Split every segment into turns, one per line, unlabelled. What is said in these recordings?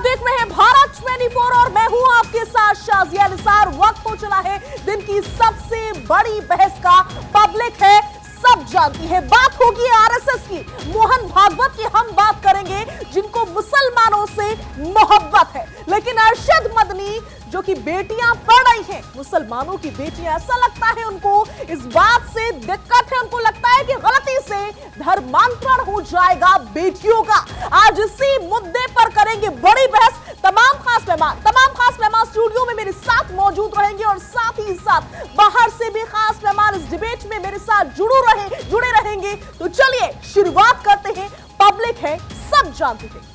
देख रहे हैं भारत 24 और मैं हूं आपके साथ शाजिया निसार। वक्त हो चला है दिन की सबसे बड़ी बहस का। पब्लिक है, सब जानती है। बात होगी आरएसएस की, मोहन भागवत की हम बात करेंगे, जिनको मुसलमानों से मोहब्बत है। लेकिन अरशद मदनी जो कि बेटियां पढ़ रही हैं, मुसलमानों की बेटियां, ऐसा लगता है उनको इस बात से दिक्कत है। उनको लगता है कि गलती से धर्मांतरण हो जाएगा बेटियों का। आज इसी मुद्दे पर करेंगे बड़ी बहस। तमाम खास मेहमान स्टूडियो में मेरे साथ मौजूद रहेंगे और साथ ही साथ बाहर से भी खास मेहमान इस डिबेट में मेरे साथ जुड़े रहेंगे। तो चलिए शुरुआत करते हैं। पब्लिक है, सब जानते हैं।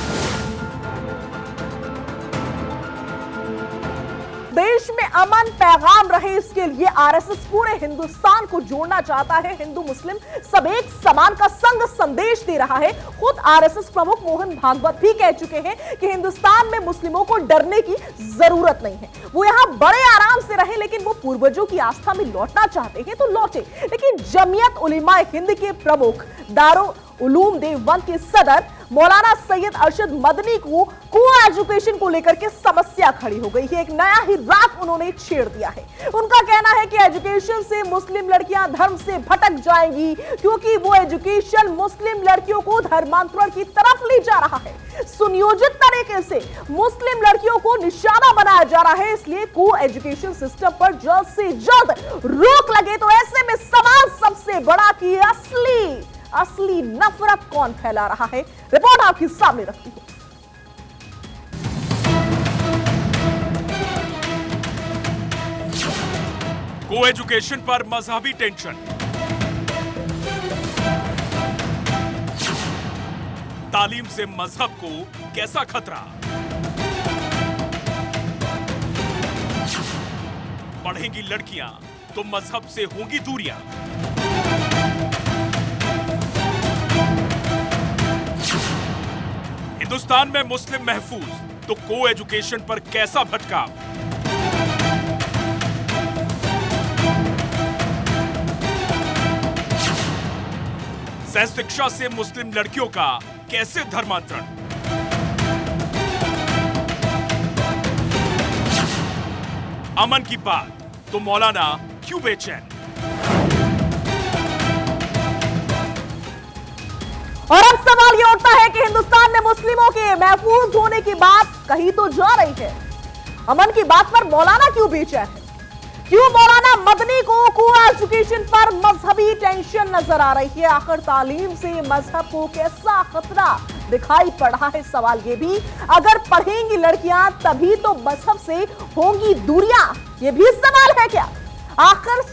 देश में अमन पैगाम रहे, इसके लिए आरएसएस पूरे हिंदुस्तान को जोड़ना चाहता है। हिंदू मुस्लिम सब एक समान का संग संदेश दे रहा है। खुद आरएसएस प्रमुख मोहन भागवत भी कह चुके हैं कि हिंदुस्तान में मुस्लिमों को डरने की जरूरत नहीं है। वो यहां बड़े आराम से रहे, लेकिन वो पूर्वजों की आस्था में लौटना चाहते हैं तो लौटे। लेकिन जमीयत उलेमा हिंद के प्रमुख दारुल उलूम देवबंद के सदर मौलाना सैयद अरशद मदनी को एजुकेशन को लेकर के समस्या खड़ी हो गई है। एक नया ही राग उन्होंने छेड़ दिया है। उनका कहना है कि एजुकेशन से मुस्लिम लड़कियां धर्म से भटक जाएंगी, क्योंकि वो एजुकेशन मुस्लिम लड़कियों को धर्मांतरण की तरफ ले जा रहा है। सुनियोजित तरीके से मुस्लिम लड़कियों को निशाना बनाया जा रहा है। इसलिए को एजुकेशन सिस्टम पर जल्द से जल्द रोक लगे। तो ऐसे में सवाल सबसे बड़ा कि असली नफरत कौन फैला रहा है, रिपोर्ट आपके सामने रखती हूं।
को एजुकेशन पर मजहबी टेंशन, तालीम से मजहब को कैसा खतरा, पढ़ेंगी लड़कियां तो मजहब से होंगी दूरियां। हिंदुस्तान में मुस्लिम महफूज तो को एजुकेशन पर कैसा भटकाव। सहज शिक्षा से मुस्लिम लड़कियों का कैसे धर्मांतरण। अमन की बात तो मौलाना क्यों बेचैन।
और अब सवाल यह उठता है कि हिंदुस्तान में मुस्लिमों के महफूज होने की बात कही तो जा रही है, अमन की बात पर मौलाना क्यों बेचैन है? क्यों मौलाना मदनी को एजुकेशन पर मजहबी टेंशन नजर आ रही है? आखिर तालीम से मजहब को कैसा खतरा दिखाई पड़ रहा है? सवाल ये भी, अगर पढ़ेंगी लड़कियां तभी तो मजहब से होंगी दूरियां, ये भी सवाल है क्या? आखिर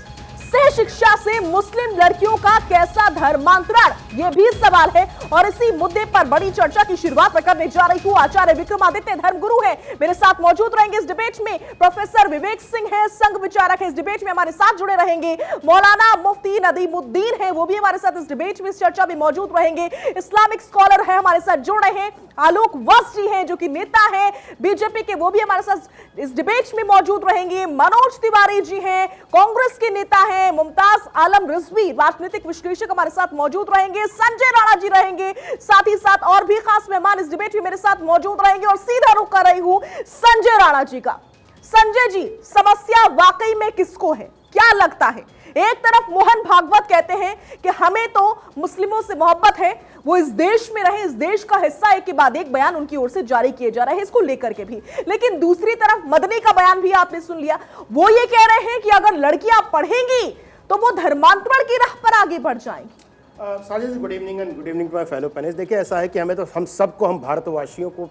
सह शिक्षा से मुस्लिम लड़कियों का कैसा धर्मांतरण, यह भी सवाल है। और इसी मुद्दे पर बड़ी चर्चा की शुरुआत मैं करने जा रही हूं। आचार्य विक्रमादित्य धर्मगुरु है, मेरे साथ मौजूद रहेंगे इस डिबेट में। प्रोफेसर विवेक सिंह है, संघ विचारक है, इस डिबेट में हमारे साथ जुड़े रहेंगे। मौलाना मुफ्ती नदीमुद्दीन है, वो भी हमारे साथ इस डिबेट में, इस चर्चा में मौजूद रहेंगे। इस्लामिक स्कॉलर है, हमारे साथ जुड़ रहे हैं। आलोक वत्स जी हैं, जो कि नेता है बीजेपी के, वो भी हमारे साथ इस डिबेट में मौजूद रहेंगे। मनोज तिवारी जी हैं, कांग्रेस के नेता हैं। मुमताज आलम रिजवी, राजनीतिक विश्लेषक, हमारे साथ मौजूद रहेंगे। संजय राणा जी रहेंगे, साथ ही साथ और भी खास मेहमान इस डिबेट में मेरे साथ मौजूद रहेंगे। और सीधा रुख कर रही हूं संजय राणा जी का। संजय जी, समस्या वाकई में किसको है, क्या लगता है? एक तरफ मोहन भागवत कहते हैं कि हमें तो मुस्लिमों से मोहब्बत है, वो इस देश में रहे, इस देश का हिस्सा, एक के बाद एक बयान उनकी ओर से जारी किए जा रहे हैं इसको लेकर के भी। लेकिन दूसरी तरफ मदनी का बयान भी आपने सुन लिया, वो ये कह रहे हैं कि अगर लड़कियां पढ़ेंगी तो वो धर्मांतरण की राह पर आगे बढ़ जाएंगी।
Sajid, good evening and good evening to my fellow panellist. देखिए, ऐसा है कि हमें तो हम सबको, हम भारतवासियों को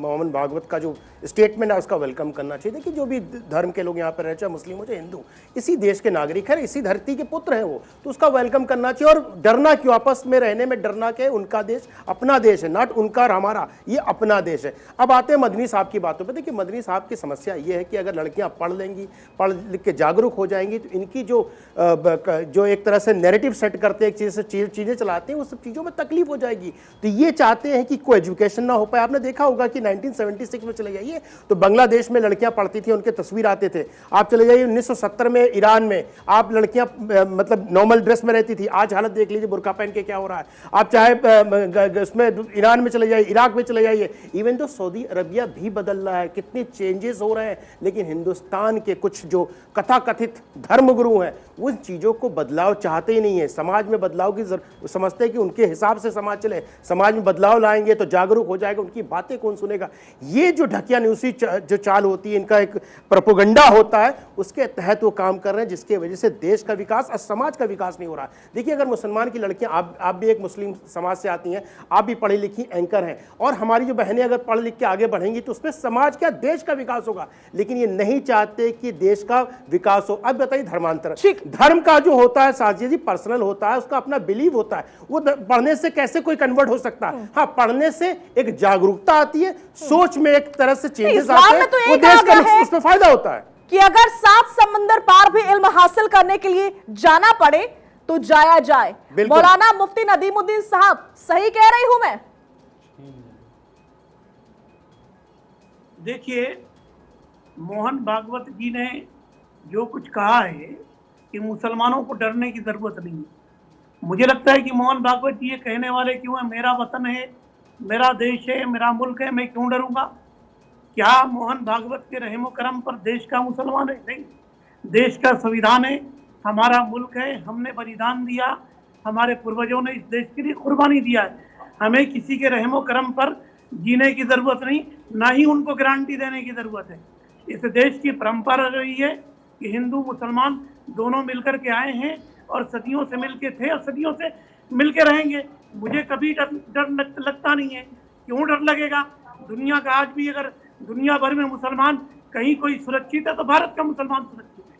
मोहन भागवत का जो स्टेटमेंट है उसका वेलकम करना चाहिए। देखिए, जो भी धर्म के लोग यहाँ पर रहे, चाहे मुस्लिम हो चाहे हिंदू, इसी देश के नागरिक हैं, इसी धरती के पुत्र हैं वो, तो उसका वेलकम करना चाहिए। और डरना क्यों? आपस में रहने में डरना क्या है? उनका देश अपना देश है, नॉट उनका और हमारा, ये अपना देश है। अब आते हैं मदनी साहब की बातों पर। देखिए, मदनी साहब की समस्या ये है कि अगर लड़कियाँ पढ़ लेंगी, पढ़ लिख के जागरूक हो जाएंगी, तो इनकी जो एक तरह से नैरेटिव सेट करते हैं एक चीज़ से चीज़ चीज़ें चलाते हैं, वो सब चीज़ों में तकलीफ हो जाएगी। तो ये चाहते हैं कि कोई एजुकेशन ना हो पाए। आपने देखा होगा कि 1976 में चले जाइए तो बांग्लादेश में लड़कियां पढ़ती थी, उनके तस्वीर आते थे। आप चले जाइए 1970 में ईरान में, आप लड़कियां मतलब नॉर्मल ड्रेस में रहती थी, आज हालत देख लीजिए बुर्का पहन के क्या हो रहा है। आप चाहे उसमें ईरान में चले जाइए, इराक में चले जाइए, इवन तो सऊदी अरबिया भी बदल रहा है, कितने चेंजेस हो रहे हैं। लेकिन हिंदुस्तान के कुछ जो कथाकथित धर्मगुरु हैं उन चीज़ों को बदलाव चाहते ही नहीं है। समाज में बदलाव की समझते हैं कि उनके हिसाब से समाज चले, समाज में बदलाव लाएंगे तो जागरूक हो जाएगा, उनकी बातें कौन सुनेगा। ये जो ढकियानुसी जो चाल होती है, इनका एक प्रोपेगेंडा होता है, उसके तहत वो काम कर रहे हैं, जिसके वजह से देश का विकास और समाज का विकास नहीं हो रहा। देखिए, अगर मुसलमान की लड़कियां, आप भी एक मुस्लिम समाज से आती हैं, आप भी पढ़ी लिखी एंकर हैं, और हमारी जो बहनें अगर पढ़ लिख के आगे बढ़ेंगी तो उसमें समाज का, देश का विकास होगा। लेकिन ये नहीं चाहते कि देश का विकास हो। अब बताइए धर्मांतर, धर्म का जो होता है साजिद जी, पर्सनल होता है, उसका अपना बिलीव होता है, वो पढ़ने से कैसे कोई कन्वर्ट हो सकता है। हाँ, पढ़ने से एक जागरूकता आती है, सोच में एक तरह से चेंजेस आते हैं, वो देश का उसमें फायदा होता है
कि अगर 7 समंदर पार भी इल्म हासिल करने के लिए जाना पड़े तो जाया जाए। मौलाना मुफ्ती नदीमुद्दीन साहब, सही कह रही हूं मैं?
देखिए, मोहन भागवत जी ने जो कुछ कहा है कि मुसलमानों को डरने की जरूरत नहीं है, मुझे लगता है कि मोहन भागवत जी ये कहने वाले क्यों है, मेरा वतन है, मेरा देश है, मेरा मुल्क है, मैं क्यों डरूंगा? क्या मोहन भागवत के रहमो करम पर देश का मुसलमान है? नहीं, देश का संविधान है, हमारा मुल्क है, हमने बलिदान दिया, हमारे पूर्वजों ने इस देश के लिए कुर्बानी दिया है। हमें किसी के रहमो करम पर जीने की जरूरत नहीं, ना ही उनको गारंटी देने की जरूरत है। इस देश की परंपरा रही है कि हिंदू मुसलमान दोनों मिलकर के आए हैं और सदियों से मिलके थे और सदियों से मिलके रहेंगे। मुझे कभी डर लगता नहीं है। क्यों डर लगेगा? दुनिया का आज भी अगर दुनिया भर में मुसलमान कहीं कोई सुरक्षित है तो भारत का मुसलमान सुरक्षित है।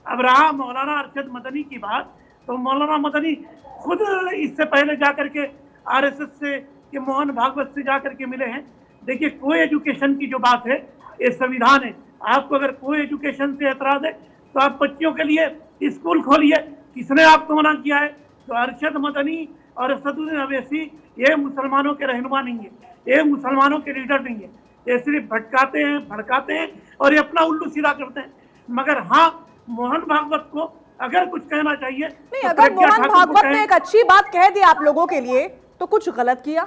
अब रहा मौलाना अरशद मदनी की बात, तो मौलाना मदनी खुद इससे पहले जाकर के RSS से कि मोहन भागवत से जाकर के मिले हैं। देखिए, को एजुकेशन की जो बात है, ये संविधान है। आपको अगर को एजुकेशन से एतराज है तो आप बच्चियों के लिए स्कूल खोलिए। किसने आपको मना किया है? तो अरशद मदनी और असदुद्दीन अवैसी ये मुसलमानों के रहनुमा नहीं है, ये मुसलमानों के लीडर नहीं है। ये सिर्फ भटकाते हैं, भड़काते हैं और ये अपना उल्लू सीधा करते हैं। मगर हाँ, मोहन भागवत को अगर कुछ कहना चाहिए
नहीं, अगर मोहन भागवत ने एक अच्छी बात कह दी आप लोगों के लिए तो कुछ गलत किया?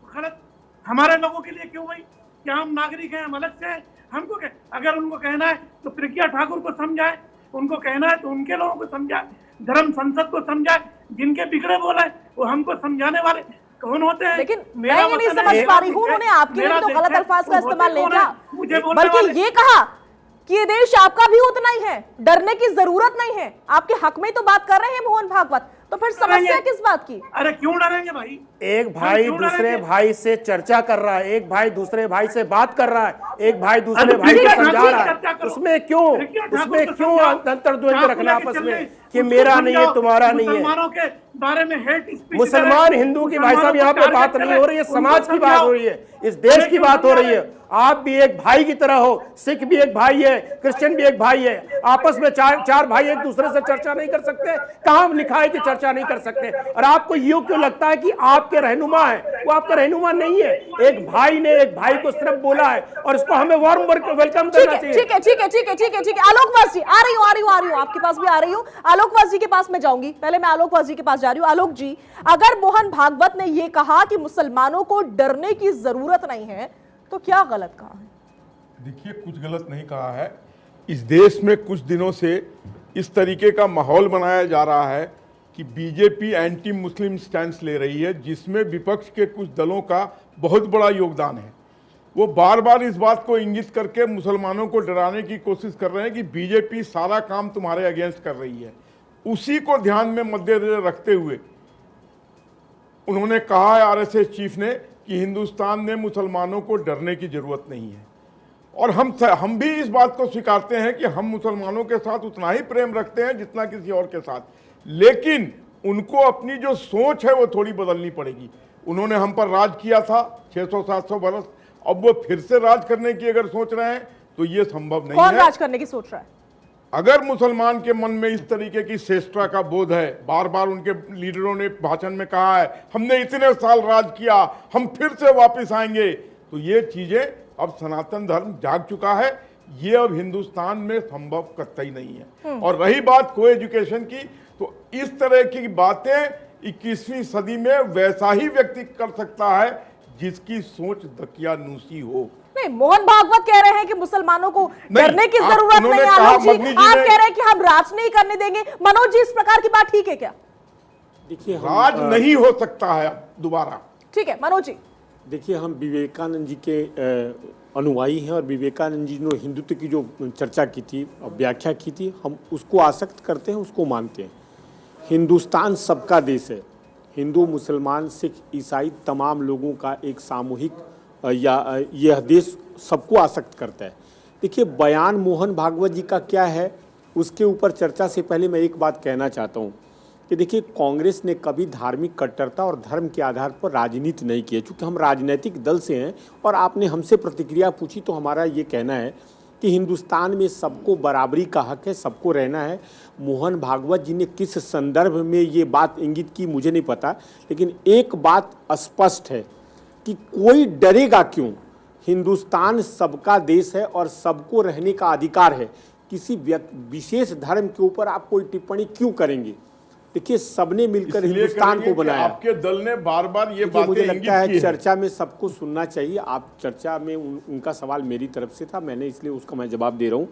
गलत हमारे लोगों के लिए क्यों भाई? क्या हम नागरिक हैं, हम अलग से हैं? हमको अगर उनको कहना है तो प्रज्ञा ठाकुर को समझाए, उनको कहना है तो उनके लोगों को समझाए, धर्म संसद को समझाए। जिनके बिगड़े बोला है वो हमको समझाने वाले कौन होते हैं?
लेकिन मैं ये नहीं समझ पा रही हूँ, उन्होंने आपके लिए तो गलत अल्फाज का इस्तेमाल नहीं किया, बल्कि ये कहा कि ये देश आपका भी उतना ही है, डरने की जरूरत नहीं है। आपके हक में तो बात कर रहे हैं मोहन भागवत, तो फिर समस्या किस बात की?
अरे क्यों डरेंगे भाई?
एक भाई दूसरे भाई से चर्चा कर रहा है, एक भाई दूसरे भाई से बात कर रहा है, एक भाई दूसरे भाई को समझा रहा है। उसमें क्यों अंतर्द्वंद रखना आपस में कि मेरा नहीं है, तुम्हारा नहीं है?
बारे में हेट स्पीच,
मुसलमान हिंदू की भाई साहब यहाँ पे बात नहीं हो रही है, समाज की बात हो रही है, इस देश की बात हो रही है। आप भी एक भाई की तरह हो, सिख भी एक भाई है, क्रिश्चियन भी एक भाई है। आपस में चार भाई एक दूसरे से चर्चा नहीं कर सकते? कहाँ लिखा है कि चर्चा नहीं कर सकते? और आपको यूं क्यों लगता है कि आपके रहनुमा है? वो आपका रहनुमा नहीं है। एक भाई ने एक भाई को सिर्फ बोला है और इसको हमें वार्म वेलकम करना चाहिए।
ठीक है। आलोकवास जी, आ रही हूँ, आपके पास भी आ रही हूँ। आलोकवास जी के पास मैं जाऊंगी, पहले मैं आलोकवास जी के पास जा रही हूँ। आलोक जी, अगर मोहन भागवत ने यह कहा कि मुसलमानों को डरने की जरूरत नहीं है तो क्या गलत कहा है?
देखिए, कुछ गलत नहीं कहा है। इस देश में कुछ दिनों से इस तरीके का माहौल बनाया जा रहा है कि बीजेपी एंटी मुस्लिम स्टैंड ले रही है, जिसमें विपक्ष के कुछ दलों का बहुत बड़ा योगदान है। वो बार बार इस बात को इंगित करके मुसलमानों को डराने की कोशिश कर रहे हैं कि बीजेपी सारा काम तुम्हारे अगेंस्ट कर रही है। उसी को ध्यान में मद्देनजर रखते हुए उन्होंने कहा है RSS चीफ ने कि हिंदुस्तान में मुसलमानों को डरने की जरूरत नहीं है। और हम भी इस बात को स्वीकारते हैं कि हम मुसलमानों के साथ उतना ही प्रेम रखते हैं जितना किसी और के साथ, लेकिन उनको अपनी जो सोच है वो थोड़ी बदलनी पड़ेगी। उन्होंने हम पर राज किया था 600-700 बरस, अब वो फिर से राज करने की अगर सोच रहे हैं तो ये संभव नहीं है।
कौन राज करने की सोच रहा है?
अगर मुसलमान के मन में इस तरीके की श्रेष्ठता का बोध है, बार बार उनके लीडरों ने भाषण में कहा है हमने इतने साल राज किया, हम फिर से वापस आएंगे, तो ये चीजें अब सनातन धर्म जाग चुका है, ये अब हिंदुस्तान में संभव कतई नहीं है। और रही बात को एजुकेशन की, तो इस तरह की बातें 21वीं सदी में वैसा ही व्यक्ति कर सकता है जिसकी सोच दकियानूसी हो।
नहीं, मोहन भागवत कह रहे हैं कि मुसलमानों को डरने की जरूरत नहीं है। आलोक जी, आप कह रहे हैं कि हम राज नहीं करने देंगे। मनोज जी, इस प्रकार की बात ठीक है क्या?
देखिए,
राज नहीं हो सकता है अब दोबारा।
ठीक है मनोज जी।
देखिए, हम विवेकानंद जी के अनुयायी हैं और विवेकानंद जी ने हिंदुत्व की जो चर्चा की थी और व्याख्या की थी, हम उसको आसक्त करते हैं, उसको मानते हैं। हिंदुस्तान सबका देश है। हिंदू, मुसलमान, सिख, ईसाई तमाम लोगों का एक सामूहिक या यह देश सबको आसक्त करता है। देखिए, बयान मोहन भागवत जी का क्या है, उसके ऊपर चर्चा से पहले मैं एक बात कहना चाहता हूँ कि देखिए, कांग्रेस ने कभी धार्मिक कट्टरता और धर्म के आधार पर राजनीति नहीं की है। चूँकि हम राजनीतिक दल से हैं और आपने हमसे प्रतिक्रिया पूछी, तो हमारा ये कहना है कि हिंदुस्तान में सबको बराबरी का हक है, सबको रहना है। मोहन भागवत जी ने किस संदर्भ में ये बात इंगित की मुझे नहीं पता, लेकिन एक बात स्पष्ट है कि कोई डरेगा क्यों। हिंदुस्तान सबका देश है और सबको रहने का अधिकार है। किसी विशेष धर्म के ऊपर आप कोई टिप्पणी क्यों करेंगे? देखिए, सबने मिलकर हिंदुस्तान को बनाया।
आपके दल ने बार बार ये बातें
मुझे लगता है
इंगित की
चर्चा में सबको सुनना चाहिए। आप चर्चा में उनका सवाल मेरी तरफ से था, मैंने इसलिए उसका मैं जवाब दे रहा हूँ।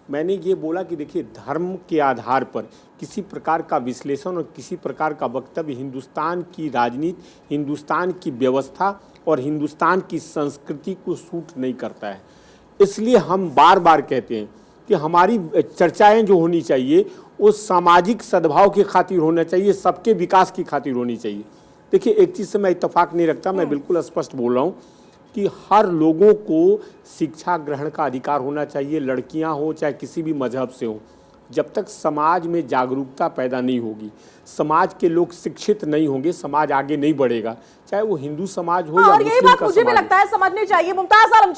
मैंने ये बोला कि देखिए, धर्म के आधार पर किसी प्रकार का विश्लेषण और किसी प्रकार का वक्तव्य हिंदुस्तान की राजनीति, हिंदुस्तान की व्यवस्था और हिंदुस्तान की संस्कृति को सूट नहीं करता है। इसलिए हम बार बार कहते हैं कि हमारी चर्चाएं जो होनी चाहिए वो सामाजिक सद्भाव की खातिर होना चाहिए, सबके विकास की खातिर होनी चाहिए। देखिए, एक चीज़ से मैं इत्तेफाक नहीं रखता, मैं बिल्कुल स्पष्ट बोल रहा हूँ कि हर लोगों को शिक्षा ग्रहण का अधिकार होना चाहिए, लड़कियां हो चाहे किसी भी मजहब से हो। जब तक समाज में जागरूकता पैदा नहीं होगी, समाज के लोग शिक्षित नहीं होंगे, समाज आगे नहीं बढ़ेगा, चाहे वो हिंदू समाज हो या
और यही बात मुझे भी लगता है समझनी चाहिए। मुमताज आलम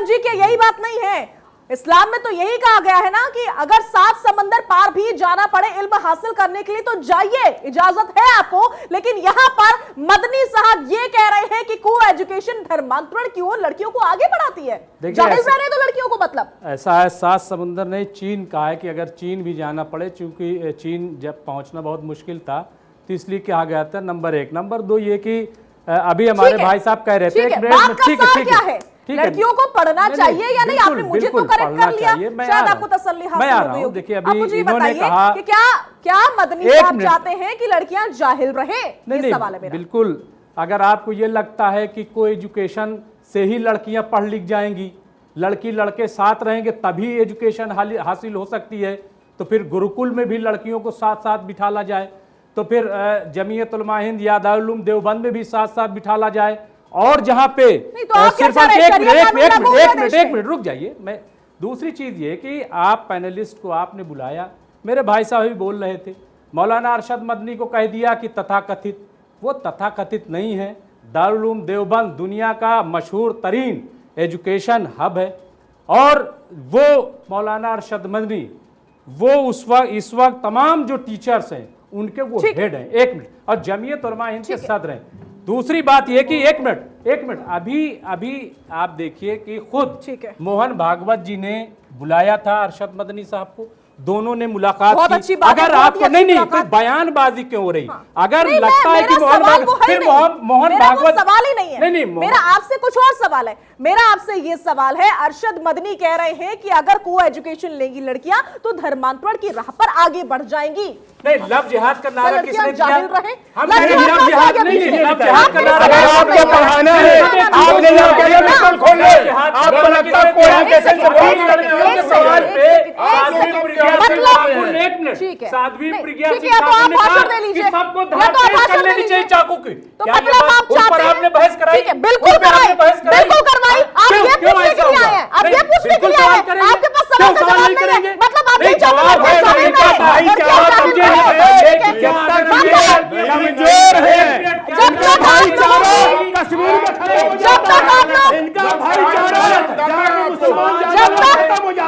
जी, क्या यही बात नहीं है? इस्लाम में तो यही कहा गया है ना कि अगर 7 समंदर पार भी जाना पड़े इल्म हासिल करने के लिए तो जाइए, इजाजत है आपको। लेकिन यहाँ पर मदनी साहब ये कह रहे हैं कि को एजुकेशन धर्मांतरण की ओर लड़कियों को आगे बढ़ाती है। जाहिर रहे तो लड़कियों को मतलब
ऐसा है, 7 समंदर नहीं, चीन कहा है कि अगर चीन भी जाना पड़े, चूंकि चीन जब पहुंचना बहुत मुश्किल था तो इसलिए कहा गया था। नंबर 1। नंबर 2 ये कि अभी हमारे भाई साहब कह रहे थे,
लड़कियों को पढ़ना चाहिए या नहीं? आपने मुझे तो करेक्ट कर लिया, शायद आपको तसल्ली हासिल हो गई।
देखिए, अभी
मुझे
इन्होंने
बताइए
कहा
कि क्या मदनी साहब चाहते हैं कि लड़कियां जाहिल रहे? ये सवाल है मेरा।
बिल्कुल, अगर आपको ये लगता है कि को एजुकेशन से ही लड़कियां पढ़ लिख जाएंगी, लड़की लड़के साथ रहेंगे तभी एजुकेशन हासिल हो सकती है, तो फिर गुरुकुल में भी लड़कियों को साथ साथ बिठाला जाए, तो फिर जमीयत उलमा हिंद या दारुल उलूम देवबंद में भी साथ साथ बिठाला जाए। और जहां पे सिर्फ एक मिनट रुक जाइए। मैं दूसरी चीज ये कि आप पैनलिस्ट को आपने बुलाया, मेरे भाई साहब भी बोल रहे थे, मौलाना अरशद मदनी को कह दिया कि तथाकथित, वो तथाकथित नहीं है। दारुल उलूम देवबंद दुनिया का मशहूर तरीन एजुकेशन हब है और वो मौलाना अरशद मदनी वो इस वक्त तमाम जो टीचर्स हैं उनके वो हेड हैं। 1 मिनट। और जमीयत उलमा हिंद के सदर हैं। दूसरी बात यह कि एक मिनट अभी आप देखिए कि खुद मोहन भागवत जी ने बुलाया था अरशद मदनी साहब को, दोनों ने मुलाकात
बहुत
की।
अच्छी बात
अगर
है,
आपको नहीं तो बयानबाजी क्यों हो रही? अगर लगता है कि मोहन भागवत
सवाल ही नहीं है, मेरा आपसे कुछ और सवाल है। मेरा आपसे ये सवाल है, अरशद मदनी कह रहे हैं कि अगर को एजुकेशन लेंगी लड़कियां तो धर्मांतरण की राह पर आगे बढ़ जाएंगी।
नहीं, लव जिहाद का नारा किसने दिया?
हम लव जिहाद नहीं,
लव जिहाद का नारा
आपको पढ़ाना है, आपने लड़कियों को खोल लो, आप लगता है कोई एजुकेशन से
लड़कियों के सवाल पे
ठीक है,
साध्वी प्रज्ञा
ठीक है, तो आप भाषण दे लीजिए,
सबको
या तो आप भाषण दे लीजिए
चाकू की।
तो मतलब आप चाहते हैं,
आपने बहस कराई?
ठीक है, बिल्कुल करवाई। आप ये पूछने के लिए आए हैं, आप ये पूछने के लिए आए हैं, आपके पास सवाल का जवाब नहीं है, मतलब आप नहीं
जवाब है
कमजोर है।
जब तक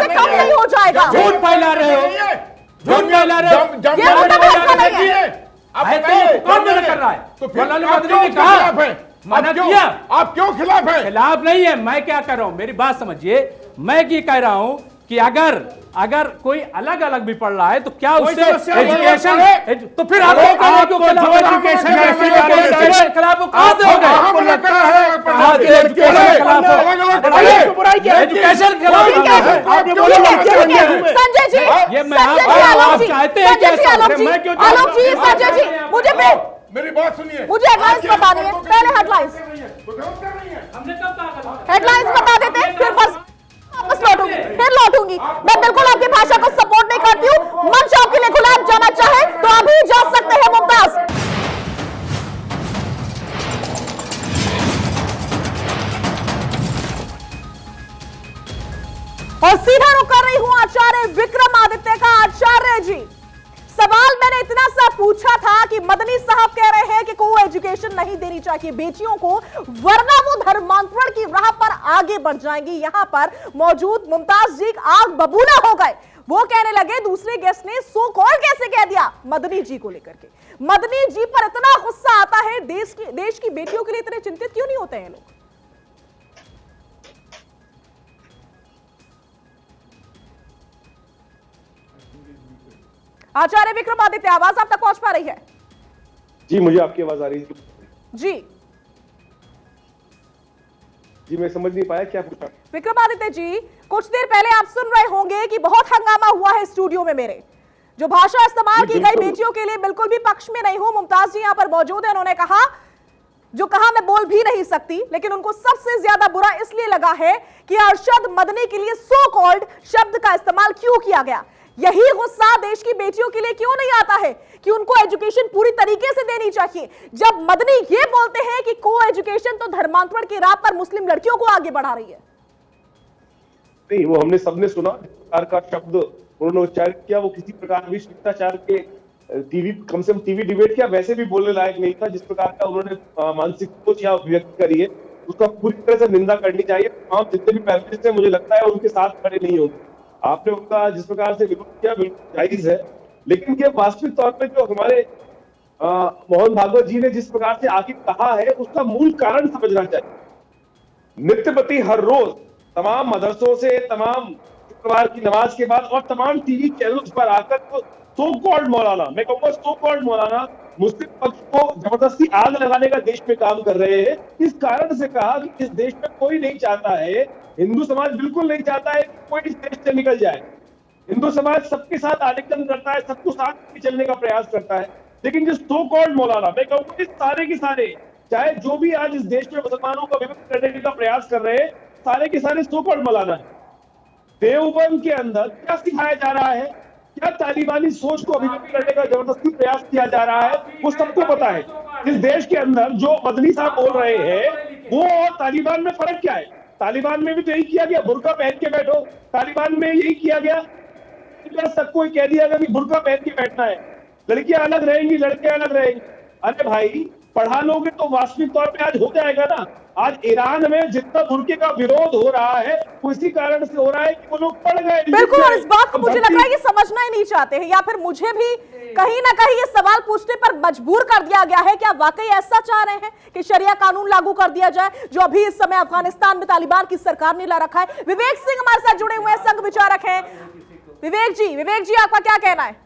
से कम नहीं हो जाएगा।
झूठ फैला रहे हो, झूठ फैला रहे हो।
ये मतलब ऐसा नहीं है।
आप
है
बताइए,
तो कौन मना कर रहा है?
तो फिर
मौलाना
आप
मदनी
क्यों
ने
उसके
कहा,
खिलाफ हैं?
मना
आप क्यों-
किया।
आप क्यों खिलाफ हैं?
खिलाफ नहीं है, मैं क्या कर रहा हूं, मेरी बात समझिए। मैं ये कह रहा हूं कि अगर कोई अलग अलग भी पढ़ रहा है तो क्या उससे एजुकेशन, तो फिर आप एजुकेशन खिलाफ वो कहां से हो गए?
आपको लगता है
एजुकेशन खिलाफ एजुकेशन
संजय जी,
ये मैं
संजय जी,
आप
आलोक जी,
चाहते हैं
संजय जी,
क्या?
आलोक जी,
मैं क्यों
आलोक जी, संजय जी,
मेरी बात सुनिए,
मुझे हेडलाइंस बतानी है, पहले हेडलाइंस
हमने कब कहा?
हेडलाइंस बता देते हैं, फिर बस वापस लौटूंगी, फिर लौटूंगी। मैं बिल्कुल आपकी भाषा को सपोर्ट नहीं करती हूँ। मंच आपके लिए खुला, आप जाना चाहे तो अभी जा सकते हैं। मुमताज, और सीधा रुक कर रही हूं आचार्य विक्रमादित्य का। आचार्य जी, सवाल मैंने इतना सा पूछा था कि मदनी साहब कह रहे हैं कि को एजुकेशन नहीं देनी चाहिए बेटियों को, वरना वो धर्मांतरण की राह पर आगे बढ़ जाएंगी। यहां पर मौजूद मुमताज जी आग बबूला हो गए। वो कहने लगे, दूसरे गेस्ट ने सो कॉल कैसे कह दिया मदनी जी को लेकर के। मदनी जी पर इतना गुस्सा आता है, देश की बेटियों के लिए इतने चिंतित क्यों नहीं होते हैं लोग? आचार्य विक्रमादित्य, आवाज आप तक पहुंच पा रही है?
जी, मुझे आपकी आवाज आ रही है।
जी
जी, मैं समझ नहीं पाया क्या पूछा।
विक्रमादित्य जी, कुछ देर पहले आप सुन रहे होंगे कि बहुत हंगामा हुआ है स्टूडियो में। मेरे जो भाषा इस्तेमाल की गई बेटियों के लिए बिल्कुल भी पक्ष में नहीं हूं। मुमताज जी यहां पर मौजूद है, उन्होंने कहा जो कहा मैं बोल भी नहीं सकती, लेकिन उनको सबसे ज्यादा बुरा इसलिए लगा है कि अरशद मदनी के लिए सो कॉल्ड शब्द का इस्तेमाल क्यों किया गया। यही गुस्सा देश की बेटियों के लिए क्यों नहीं आता है कि उनको एजुकेशन पूरी तरीके से देनी चाहिए, जब मदनी ये बोलते हैं कि को एजुकेशन तो धर्मांतरण की राह पर मुस्लिम लड़कियों को आगे बढ़ा रही है।
नहीं, वो हमने सबने सुना का शब्द उन्होंने उच्चारित किया, वो किसी प्रकार भी शिष्टाचार के टीवी, कम से कम टीवी डिबेट क्या वैसे भी बोलने लायक नहीं था। जिस प्रकार का उन्होंने मानसिक सोच या अभिव्यक्त करी है, उसका पूरी तरह से निंदा करनी चाहिए। तमाम जितने भी पैनलिस्ट हैं, मुझे लगता है उनके साथ खड़े नहीं होंगे। आपने उनका जिस प्रकार से विरोध किया बिल्कुल जायज है, लेकिन ये वास्तविक तौर पर जो हमारे मोहन भागवत जी ने जिस प्रकार से आगे कहा है, उसका मूल कारण समझना चाहिए। नित्यपति हर रोज तमाम मदरसों से, तमाम शुक्रवार की नमाज के बाद और तमाम टीवी चैनल्स पर आकर तो सो कॉल्ड मौलाना, मैं कहूंगा सो कॉल्ड मौलाना, मुस्लिम पक्ष को जबरदस्ती आग लगाने का देश में काम कर रहे हैं। इस कारण से कहा कि इस देश में कोई नहीं चाहता है, हिंदू समाज बिल्कुल नहीं चाहता है कि कोई इस देश से निकल जाए। हिंदू समाज सबके साथ आलिंगन करता है, सबको साथ चलने का प्रयास करता है। लेकिन जो सो कॉल्ड मौलाना, मैं कहूंगा कि सारे के सारे, चाहे जो भी आज इस देश में मुसलमानों को विभक्त करने का प्रयास कर रहे हैं, सारे के सारे सो कॉल्ड मौलाना है। देवबंद के अंदर क्या सिखाया जा रहा है, क्या तालिबानी सोच को अभिव्यक्त करने का जबरदस्ती प्रयास किया जा रहा है, वो सबको पता है। इस देश के अंदर जो मदनी साहब बोल रहे हैं, वो और तालिबान में फर्क क्या है? तालिबान में भी तो यही किया गया, बुर्का पहन के बैठो। तालिबान में यही किया गया, सबको कह दिया गया कि बुर्का पहन के बैठना है, लड़कियां अलग रहेंगी, लड़के अलग रहेंगे। अरे भाई, पढ़ा लोगे तो वास्तविक तौर पे आज हो जाएगा ना। आज ईरान में जितना बुर्के का विरोध हो रहा है, उसी कारण से हो रहा है कि वो लोग पढ़ गए।
बिल्कुल, और इस बात को मुझे लग रहा है कि समझना ही नहीं चाहते हैं, या फिर मुझे भी कहीं ना कहीं ये सवाल पूछने पर मजबूर कर दिया गया है। क्या वाकई ऐसा चाह रहे हैं कि शरिया कानून लागू कर दिया जाए, जो अभी इस समय अफगानिस्तान में तालिबान की सरकार ने ला रखा है? विवेक सिंह हमारे साथ जुड़े हुए हैं, संघ विचारक हैं। विवेक जी, आपका क्या कहना है?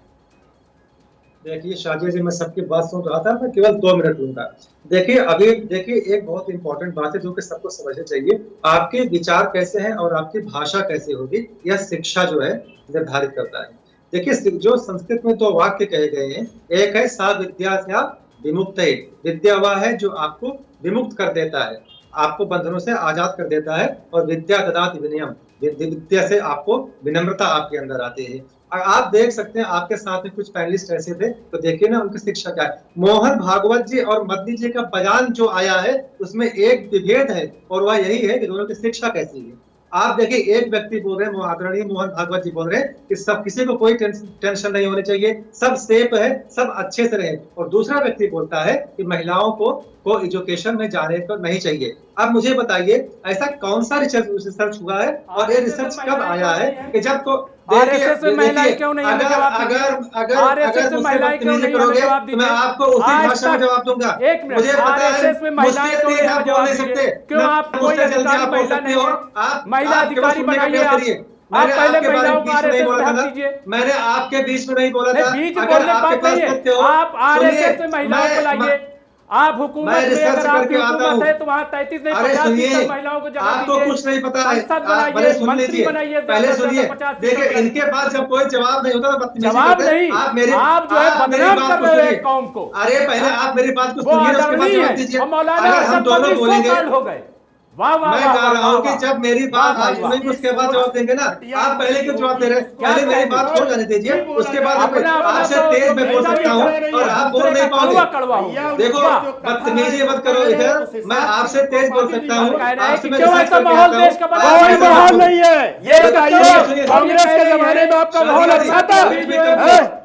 देखिए शाजिया जी, मैं सबकी बात सुन रहा था, मैं केवल 2 मिनट लूंगा। देखिए एक बहुत इंपॉर्टेंट बात है जो कि सबको समझनी चाहिए। आपके विचार कैसे हैं और आपकी भाषा कैसे होगी, यह शिक्षा जो है निर्धारित करता है। देखिए, जो संस्कृत में 2 वाक्य कहे गए हैं, एक है सा विद्या विमुक्त। विद्या वह है जो आपको विमुक्त कर देता है, आपको बंधनों से आजाद कर देता है, और विद्या ददाति विनयम, विद्या से आपको विनम्रता आपके अंदर आती है। आप देख सकते हैं आपके साथ में कुछ पैनलिस्ट ऐसे थे, तो देखिए ना उनकी शिक्षा क्या है। मोहन भागवत जी और मदनी जी का बयान जो आया है, उसमें एक विभेद है, और वह यही है कि दोनों की शिक्षा कैसी है। आप देखिए, एक व्यक्ति बोल रहे हैं, आदरणीय मोहन भागवत जी बोल रहे हैं कि सब, किसी को कोई टेंशन नहीं होनी चाहिए, सब सेफ है, सब अच्छे से रहे। और दूसरा व्यक्ति बोलता है कि महिलाओं को एजुकेशन में जाने को नहीं चाहिए। अब मुझे बताइए, ऐसा कौन सा रिसर्च हुआ है, और ये रिसर्च कब आया है कि जब
आरएसएस में महिलाएं क्यों नहीं, हमें जवाब दीजिए। आरएसएस में महिलाएं क्यों नहीं, हमें जवाब दीजिए।
मैं आपको उसी भाषा में जवाब दूंगा।
एक मिनट, आरएसएस में महिलाएं क्यों नहीं, हमें जवाब दीजिए। क्यों आप कोई अधिकारी महिला नहीं है, महिला अधिकारी बनाइए आप पहले महिलाओं को आरएसएस में हक दीजिए।
मैंने आपके बीच में नहीं बोला था।
बीच बोलने बात नहीं है, आप आरएसएस में महिलाओं को लाइए। आप हुकूमत में अगर आपकी हुकूमत है तो वहाँ 33 नहीं 50% महिलाओं को जगह
आपको कुछ नहीं पता है।
संसद बनाइए, मंत्री बनाइए,
पहले सुनिए, देखिए इनके पास जब कोई जवाब नहीं होता तो
जवाब नहीं, आप जो है बदनाम कर रहे हैं कौम को।
अरे पहले आप मेरी बात को
वो
सुनिए, उसके बाद
आदरणीय
जवाब
है।
दीजिए।
और मौलाना
अगर हम दोनों बोलेंगे,
हो गए। वाह वाह,
मैं कह रहा हूँ कि जब मेरी बात आज हुई उसके बाद जवाब देंगे ना। आप पहले क्यों जवाब दे रहे हैं? पहले मेरी बात हो जाने दीजिए, उसके बाद आपसे तेज मैं बोल सकता हूँ और आप बोल नहीं पाओगे। देखो बदतमीजी मत करो इधर, मैं आपसे तेज बोल सकता हूँ।
क्यों ऐसा माहौल देश का बना?
कोई माहौल नहीं है, ये बताइए कांग्रेस के जमाने में आपका माहौल अच्छा था?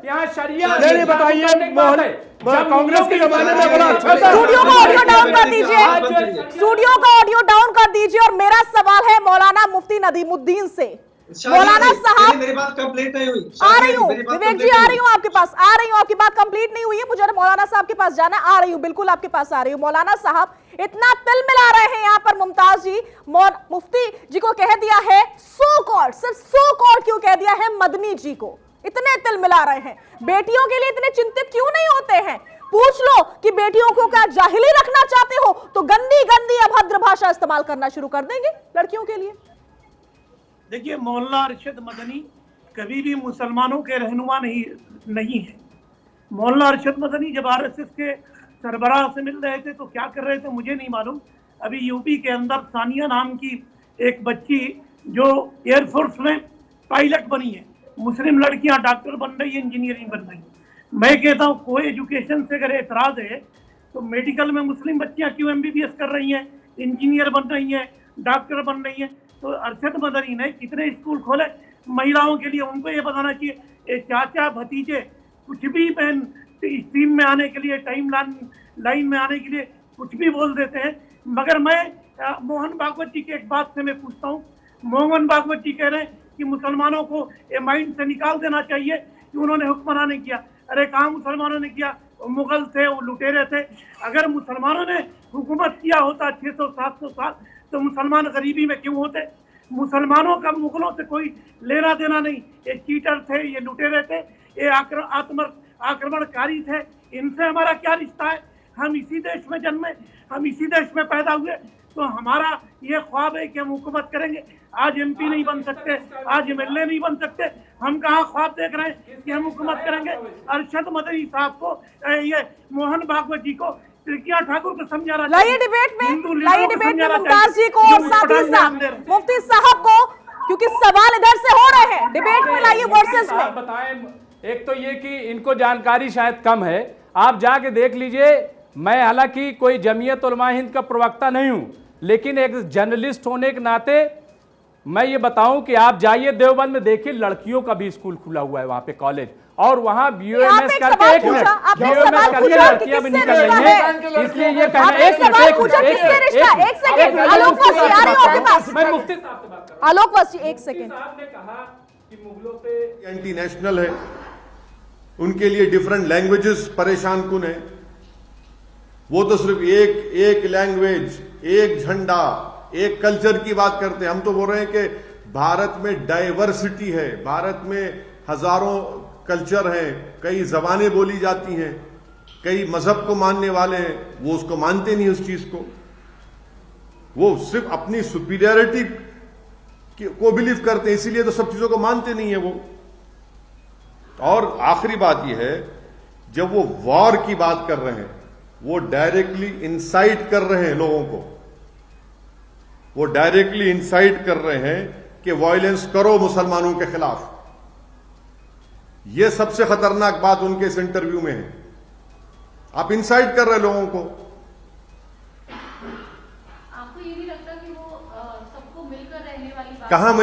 यहाँ शरिया
नहीं बताइए, माहौल कांग्रेस के जमाने में बड़ा अच्छा था।
स्टूडियो का ऑडियो डाउन कर दीजिए, स्टूडियो का ऑडियो डाउन कर दीजिए। और मेरा सवाल है मौलाना मुफ्ती नदीमुद्दीन से। मौलाना साहब,
मेरी बात कंप्लीट नहीं हुई।
आ रही हूँ विवेक जी, आ रही हूँ आपके पास, आ रही हूँ। आपकी बात कंप्लीट नहीं हुई है, मुझे मौलाना साहब के पास जाना, आ रही हूँ, बिल्कुल आपके पास आ रही हूँ। मौलाना साहब, इतना तिल मिला रहे हैं यहाँ पर मुमताज जी, मुफ्ती जी को कह दिया है सो कॉल्ड, सिर्फ सो कॉल्ड क्यों कह दिया है मदनी जी को, इतने तिल मिला रहे हैं। बेटियों के लिए इतने चिंतित क्यों नहीं होते हैं? पूछ लो कि बेटियों को क्या जाहिली रखना चाहते हो तो गंदी गंदी अभद्र भाषा इस्तेमाल करना शुरू कर देंगे लड़कियों के लिए।
देखिए, मौलाना अरशद मदनी कभी भी मुसलमानों के रहनुमा नहीं है। मौलाना अरशद मदनी जब आरएसएस के सरबराह से मिल रहे थे तो क्या कर रहे थे मुझे नहीं मालूम। अभी यूपी के अंदर सानिया नाम की एक बच्ची जो एयरफोर्स में पायलट बनी है, मुस्लिम लड़कियां डॉक्टर बन रही है, इंजीनियरिंग बन रही है। मैं कहता हूँ कोई एजुकेशन से अगर एतराज है तो मेडिकल में मुस्लिम बच्चियां क्यों एमबीबीएस कर रही हैं, इंजीनियर बन रही हैं, डॉक्टर बन रही हैं। तो अरशद मदनी ने कितने स्कूल खोले महिलाओं के लिए। उनको ये बताना चाहिए, ये चाचा भतीजे कुछ भी बहन स्ट्रीम में आने के लिए, टाइम लाइन में आने के लिए कुछ भी बोल देते हैं। मगर मैं मोहन भागवत जी की एक बात से मैं पूछता हूँ, मोहन भागवत जी कह रहे हैं कि मुसलमानों को ये माइंड से निकाल देना चाहिए कि उन्होंने हुक्मरान नहीं किया। अरे कहाँ मुसलमानों ने किया? वो मुगल थे, वो लुटेरे थे। अगर मुसलमानों ने हुकूमत किया होता 600-700 साल तो मुसलमान गरीबी में क्यों होते? मुसलमानों का मुगलों से कोई लेना देना नहीं। ये चीटर थे, ये लुटेरे थे, ये आक्रमणकारी थे। इनसे हमारा क्या रिश्ता है? हम इसी देश में जन्मे, हम इसी देश में पैदा हुए, तो हमारा ये ख्वाब है कि हम हुकूमत करेंगे। आज एमपी नहीं बन सकते, आज एमएलए नहीं बन सकते, हम कहाँ ख्वाब देख रहे हैं कि हम हुकूमत करेंगे। अरशद मदनी साहब को, ये मोहन भागवत जी को, त्रिकिया ठाकुर को समझाना चाहिए।
लाइए डिबेट में मुमताज जी को और साथ ही साथ मुफ्ती साहब को, क्योंकि सवाल इधर से हो रहे हैं। डिबेट में लाइए वर्सेस में।
बताएं, एक तो ये कि इनको जानकारी शायद कम है, आप जाके देख लीजिए। मैं हालांकि कोई जमीयत उलमा हिंद का प्रवक्ता नहीं हूं, लेकिन एक जर्नलिस्ट होने के नाते मैं ये बताऊं कि आप जाइए देवबंद में, देखिए लड़कियों का भी स्कूल खुला हुआ है वहां पे, कॉलेज, और वहां बीओएमएस करके एक मिनट बीओएमएस करके लड़कियां भी निकल रही हैं। इसलिए ये कहना एक सेकंड
आलोक वसी आ रही हूं आपके पास।
मैं मुफ्ती साहब से बात कर रहा हूं।
आलोक वसी एक सेकंड।
आपने कहा कि मुगलों से
एंटी नेशनल है, उनके लिए डिफरेंट लैंग्वेजेस परेशान कुन है। वो तो सिर्फ एक लैंग्वेज, एक झंडा, एक कल्चर की बात करते हैं। हम तो बोल रहे हैं कि भारत में डाइवर्सिटी है, भारत में हजारों कल्चर हैं, कई जबानें बोली जाती हैं, कई मजहब को मानने वाले हैं, वो उसको मानते नहीं उस चीज को। वो सिर्फ अपनी सुपीरियरिटी को बिलीव करते हैं, इसीलिए तो सब चीजों को मानते नहीं है वो। और आखिरी बात यह है, जब वो वॉर की बात कर रहे हैं, वो डायरेक्टली इंसाइट कर रहे हैं लोगों को, वो डायरेक्टली इंसाइट कर रहे हैं कि वायलेंस करो मुसलमानों के खिलाफ। यह सबसे खतरनाक बात उनके इस इंटरव्यू में है। आप इंसाइट कर रहे हैं लोगों को।
आपको ये नहीं लगता कि वो सबको मिलकर रहने वाली बात,
कहां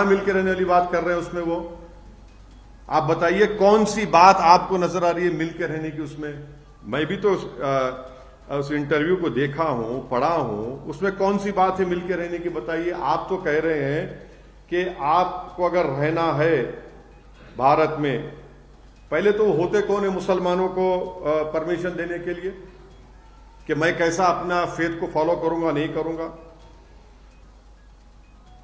मिलकर रहने वाली बात कर रहे हैं उसमें? वो आप बताइए कौन सी बात आपको नजर आ रही है मिलकर रहने की उसमें? मैं भी तो उस इंटरव्यू को देखा हूं, पढ़ा हूं, उसमें कौन सी बात है मिलकर रहने की? बताइए। आप तो कह रहे हैं कि आपको अगर रहना है भारत में, पहले तो होते कौन है मुसलमानों को परमिशन देने के लिए कि मैं कैसा अपना फेथ को फॉलो करूंगा नहीं करूंगा?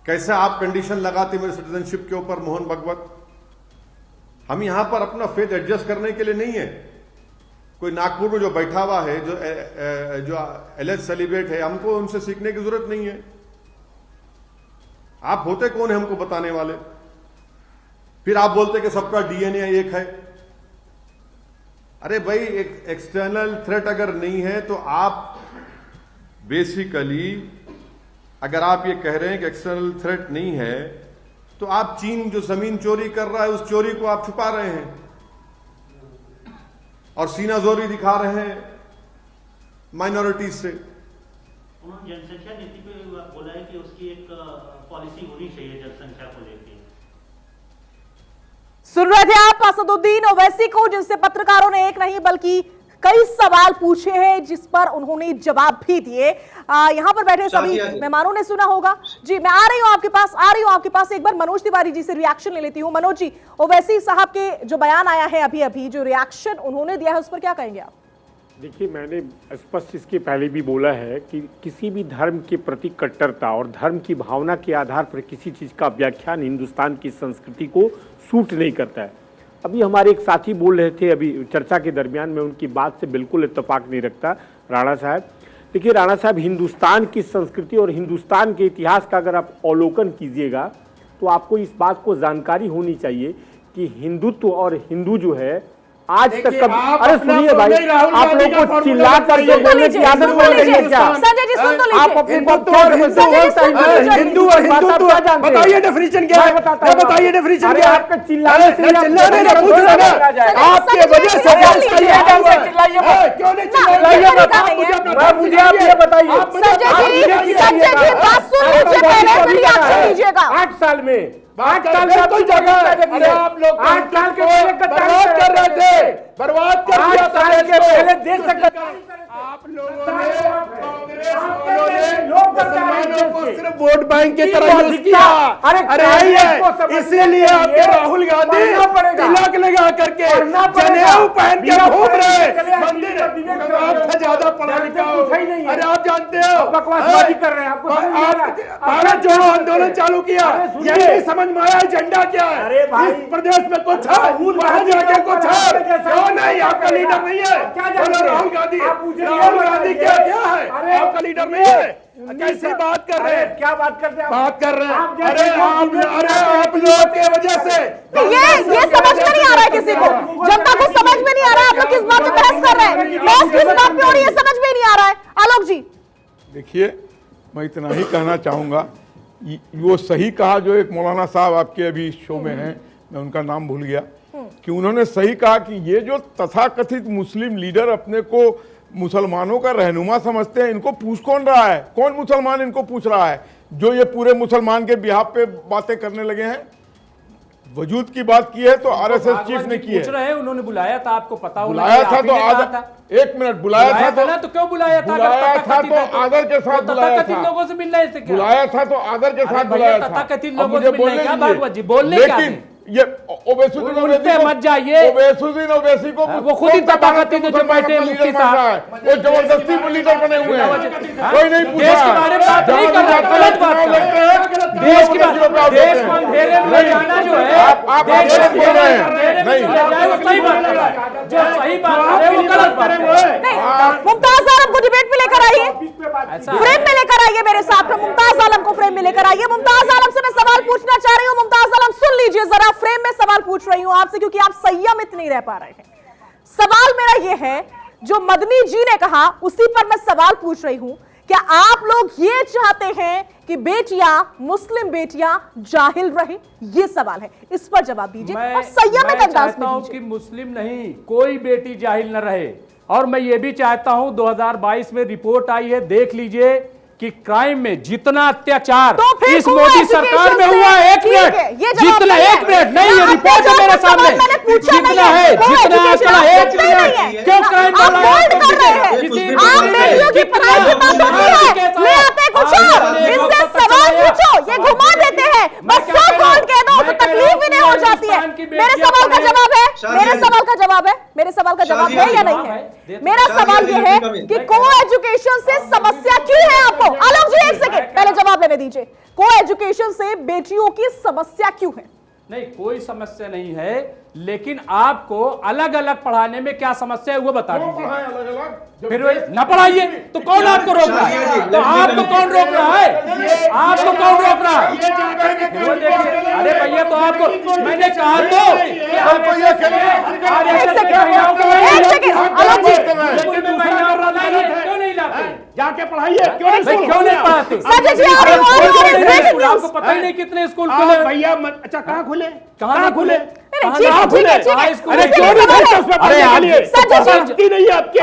कैसे आप कंडीशन लगाते मेरे सिटीजनशिप के ऊपर मोहन भागवत? हम यहां पर अपना फेथ एडजस्ट करने के लिए नहीं है। कोई नागपुर में जो बैठा हुआ है, जो एलेज सेलिब्रेट है, हमको उनसे सीखने की जरूरत नहीं है। आप होते कौन है हमको बताने वाले? फिर आप बोलते कि सबका डीएनए एक है। अरे भाई, एक एक्सटर्नल थ्रेट अगर नहीं है तो आप बेसिकली, अगर आप ये कह रहे हैं कि एक्सटर्नल थ्रेट नहीं है, तो आप चीन जो जमीन चोरी कर रहा है उस चोरी को आप छुपा रहे हैं और सीनाजोरी दिखा रहे हैं माइनॉरिटीज से।
उन्होंने जनसंख्या नीति पे बोला है कि उसकी एक पॉलिसी होनी चाहिए जनसंख्या को लेकर।
सुन रहे थे आप असदुद्दीन ओवैसी को, जिनसे पत्रकारों ने एक नहीं बल्कि कई सवाल पूछे हैं, जिस पर उन्होंने जवाब भी दिए। यहां पर बैठे सभी मेहमानों ने सुना होगा। जी, मैं आ रही हूं आपके पास एक बार मनोज तिवारी जी से रिएक्शन ले लेती हूं। मनोज जी, ओवैसी साहब के जो बयान आया है अभी जो रिएक्शन उन्होंने दिया है, उस पर क्या कहेंगे आप?
देखिए, मैंने स्पष्ट इसके पहले भी बोला है कि किसी भी धर्म के प्रति कट्टरता और धर्म की भावना के आधार पर किसी चीज का व्याख्यान हिंदुस्तान की संस्कृति को सूट नहीं करता है। अभी हमारे एक साथी बोल रहे थे अभी चर्चा के दरमियान, में उनकी बात से बिल्कुल इत्तेफाक नहीं रखता, राणा साहब। देखिए राणा साहब, हिंदुस्तान की संस्कृति और हिंदुस्तान के इतिहास का अगर आप अवलोकन कीजिएगा तो आपको इस बात को जानकारी होनी चाहिए कि हिंदुत्व और हिंदू जो है आज तक कभी, अरे सुनिए भाई, आप लोग को चिल्ला करके बोलने की आदत पड़ गई है क्या?
संजय जी सुन तो लीजिए।
आप अपने हिंदू और हिंदुत्व बताइए डेफिनेशन क्या है? बताइए डेफिनेशन क्या है? आपका चिल्लाने से आपके वजह से क्यों नहीं चिल्लाइए? मुझे आप ये बताइए।
संजय जी बात सुन लीजिए, पहले फिर रिएक्शन लीजिएगा।
8 साल में 8 साल का कोई जगह, अरे आप लोग 8 साल के पहले बर्बाद कर रहे थे, बर्बाद कर दिया। 8 साल के पहले देश आप लोगों ने, कांग्रेस वालों ने मुसलमानों को सिर्फ वोट बैंक की तरह यूज किया। अरे इसीलिए आपके राहुल गांधी तिलक लगा करके जनेऊ पहन के घूम रहे मंदिर। आपसे ज्यादा पढ़ा लिखा हो, अरे आप जानते हो बकवासबाजी कर रहे हैं। आपको भारत जोड़ो आंदोलन चालू किया, यही समझ में आया एजेंडा क्या है? अरे भाई, इस प्रदेश में कुछ है, वहां जाके कुछ है। क्यों नहीं? आपका लीडर नहीं है। राहुल गांधी, राहुल गांधी क्या है? आपका लीडर नहीं है। कैसे बात कर रहे हैं? क्या बात करते हैं? बात कर रहे हैं। अरे आप लोगों की वजह से
ये समझ में नहीं आ रहा है किसी को, जनता को समझ में नहीं आ रहा है। आप लोग किस बात पे बहस कर रहे हैं? बहस किस बात पे हो रही है, समझ में नहीं आ रहा है। आलोक जी,
देखिए, मैं इतना ही कहना चाहूँगा, वो सही कहा जो एक मौलाना साहब आपके अभी शो में हैं, मैं उनका नाम भूल गया, कि उन्होंने सही कहा कि ये जो तथाकथित मुस्लिम लीडर अपने को मुसलमानों का रहनुमा समझते हैं, इनको पूछ कौन रहा है? कौन मुसलमान इनको पूछ रहा है जो ये पूरे मुसलमान के बिहाफ पे बातें करने लगे हैं? वजूद की बात की है तो आरएसएस चीफ ने की है।
पूछ रहे हैं, उन्होंने बुलाया था, आपको पता होगा।
बुलाया था तो आदर, एक मिनट, बुलाया था
ना, तो क्यों बुलाया था?
बुलाया था तो आदर के साथ बुलाया था।
लोगों से मिलने से क्या?
बुलाया था तो आदर के साथ बुलाया था।
तथाकथित लोगों से मिलने क्या भागवत जी बोलने क्या?
ये ओवैसी
मत जाइए।
ओवैसी को
वो खुद ही तथाकथित जो बैठे मुफ्ती साहब,
वो जबरदस्ती लीडर बने हुए हैं। कोई नहीं पूछा
देश के बारे में बात नहीं कर रहा, गलत बात कर रहे हैं। देश के देश को अंधेरे में जाना जो है,
आप
देश को
बोल रहे हैं, नहीं
वो सही बात कर रहा है। जो सही बात कर रहे हैं वो गलत बात कर रहे हैं।
मुमताज आलम को डिबेट में लेकर आइए, फ्रेम में लेकर आइए, मेरे साथ में मुमताज आलम को फ्रेम में लेकर आइए। मुमताज आलम से मैं सवाल पूछना चाह रही हूँ। मुमताज आलम सुन लीजिए जरा, फ्रेम में सवाल पूछ रही हूं आपसे, क्योंकि आप संयमित नहीं रह पा रहे हैं। सवाल मेरा यह है, जो मदनी जी ने कहा उसी पर मैं सवाल पूछ रही हूं। क्या आप लोग ये चाहते हैं कि बेटियां, मुस्लिम बेटियां जाहिल रहे? ये सवाल है, इस पर जवाब दीजिए और संयमित अंदाज में दीजिए।
कि मुस्लिम नहीं, कोई बेटी जाहिल न रहे। और मैं ये भी चाहता हूं, 2022 में रिपोर्ट आई है, देख लीजिए कि क्राइम में जितना अत्याचार
तो
इस मोदी सरकार में हुआ, 1 मिनट, जितना 1 मिनट नहीं, ये रिपोर्ट है मेरे सामने, जितना है, जितना आंकड़ा 1 मिनट, क्यों क्राइम बढ़ा है?
ले आते कुछ और, इनसे सवाल पूछो, ये घुमा देते हैं, बस जवाब है या नहीं है? मेरा सवाल यह है कि को एजुकेशन से समस्या क्यों है आपको? आलोक जी एक सेकेंड पहले जवाब लेने दीजिए। को एजुकेशन से बेटियों की समस्या क्यों है?
नहीं, कोई समस्या नहीं है, लेकिन आपको अलग अलग पढ़ाने में क्या समस्या है वो बता दीजिए। फिर न पढ़ाइए तो कौन आपको रोक रहा है? तो आपको कौन रोक रहा है? आपको कौन रोक रहा है? वो देखिए, अरे भैया तो आपको मैंने कहा तो कि आपको ये क्यों नहीं लाते?
जाके पढ़ाइए,
क्यों नहीं पढ़ाते? आपको पता ही नहीं कितने स्कूल खुले
भैया। अच्छा कहाँ खुले?
कहाँ खुले?
अरे क्यों नहीं भेजते उसमें पढ़ने के लिए? नहीं है आपके